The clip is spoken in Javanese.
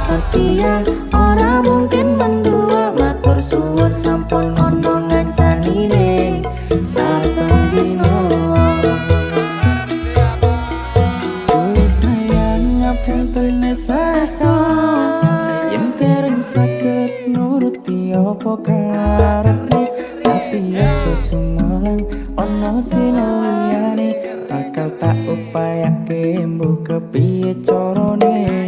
setia, ora mungkin mendua. Matur suwun sampun ono ngancanine saben dino. Sayang ngapel tune saestu yen dereng saged nuruti apa karepe, tapi aja sumelang ono dino liyane bakal tak upayake mbok kepiye carane.